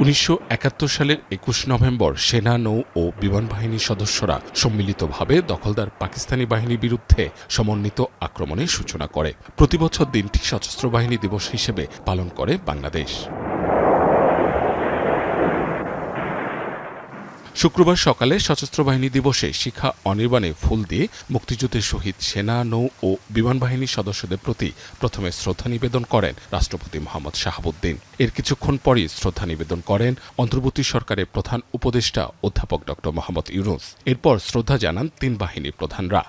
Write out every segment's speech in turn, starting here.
1971 সালের 21 নভেম্বর সেনা, নৌ ও বিমান বাহিনীর সদস্যরা সম্মিলিতভাবে দখলদার পাকিস্তানি বাহিনীর বিরুদ্ধে সমন্বিত আক্রমণের সূচনা করে। প্রতিবছর দিনটি সশস্ত্র বাহিনী দিবস হিসেবে পালন করে বাংলাদেশ। শুক্রবার সকালে সশস্ত্র বাহিনী দিবসে শিখা অনির্বাণে ফুল দিয়ে মুক্তিযুদ্ধের শহীদ সেনা, নৌ ও বিমান বাহিনীর সদস্যদের প্রতি প্রথমে শ্রদ্ধা নিবেদন করেন রাষ্ট্রপতি মোহাম্মদ শাহাবুদ্দিন। এর কিছুক্ষণ পরই শ্রদ্ধা নিবেদন করেন অন্তর্বর্তী সরকারের প্রধান উপদেষ্টা অধ্যাপক ড মোহাম্মদ ইউনূস। এরপর শ্রদ্ধা জানান তিন বাহিনীর প্রধানরা।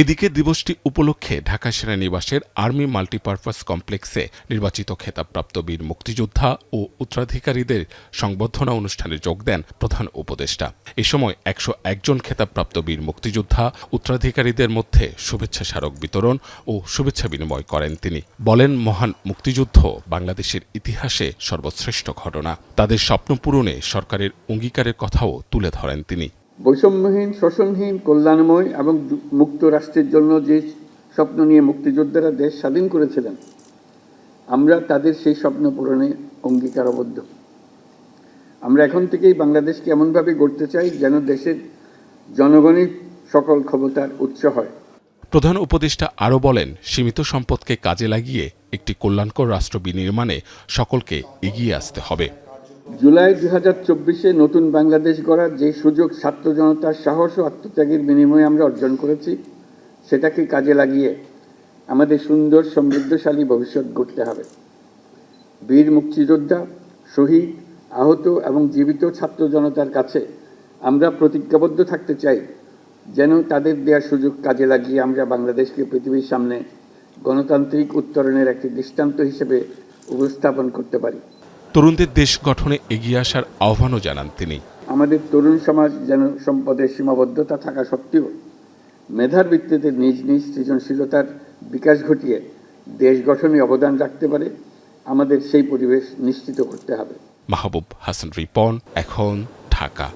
এদিকে দিবসটি উপলক্ষে ঢাকা সেনানিবাসের আর্মি মাল্টিপারপাস কমপ্লেক্সে নির্বাচিত খেতাবপ্রাপ্ত বীর মুক্তিযোদ্ধা ও উত্তরাধিকারীদের সংবর্ধনা অনুষ্ঠানে যোগ দেন প্রধান উপদেষ্টা। এ সময় 101 জন খেতাবপ্রাপ্ত বীর মুক্তিযোদ্ধা উত্তরাধিকারীদের মধ্যে শুভেচ্ছা স্মারক বিতরণ ও শুভেচ্ছা বিনিময় করেন তিনি। বলেন, মহান মুক্তিযুদ্ধ বাংলাদেশের ইতিহাসে সর্বশ্রেষ্ঠ ঘটনা। তাদের স্বপ্ন পূরণে সরকারের অঙ্গীকারের কথাও তুলে ধরেন তিনি। বৈষম্যহীন, শোষণহীন, কল্যাণময় এবং মুক্ত রাষ্ট্রের জন্য যে স্বপ্ন নিয়ে মুক্তিযোদ্ধারা দেশ স্বাধীন করেছিলেন, আমরা তাদের সেই স্বপ্ন পূরণে অঙ্গীকারবদ্ধ। আমরা এখন থেকেই বাংলাদেশকে এমনভাবে গড়তে চাই যেন দেশের জনগণের সকল ক্ষমতার উৎস হয়। প্রধান উপদেষ্টা আরও বলেন, সীমিত সম্পদকে কাজে লাগিয়ে একটি কল্যাণকর রাষ্ট্র বিনির্মাণে সকলকে এগিয়ে আসতে হবে। জুলাই 2024-এ নতুন বাংলাদেশ গড়ার যে সুযোগ ছাত্র জনতার সাহস ও আত্মত্যাগের বিনিময়ে আমরা অর্জন করেছি, সেটাকে কাজে লাগিয়ে আমাদের সুন্দর সমৃদ্ধশালী ভবিষ্যৎ গড়তে হবে। বীর মুক্তিযোদ্ধা, শহীদ, আহত এবং জীবিত ছাত্র জনতার কাছে আমরা প্রতিজ্ঞাবদ্ধ থাকতে চাই যেন তাদের দেওয়ার সুযোগ কাজে লাগিয়ে আমরা বাংলাদেশকে পৃথিবীর সামনে গণতান্ত্রিক উত্তরণের একটি দৃষ্টান্ত হিসেবে উপস্থাপন করতে পারি। তরুণদের দেশ গঠনে এগিয়ে আসার আহ্বানও জানান তিনি। আমাদের তরুণ সমাজ যেন সম্পদের সীমাবদ্ধতা থাকা সত্ত্বেও মেধার ভিত্তিতে নিজ নিজ সৃজনশীলতার বিকাশ ঘটিয়ে দেশ গঠনে অবদান রাখতে পারে, আমাদের সেই পরিবেশ নিশ্চিত করতে হবে। মাহবুব হাসান রিপন, এখন, ঢাকা।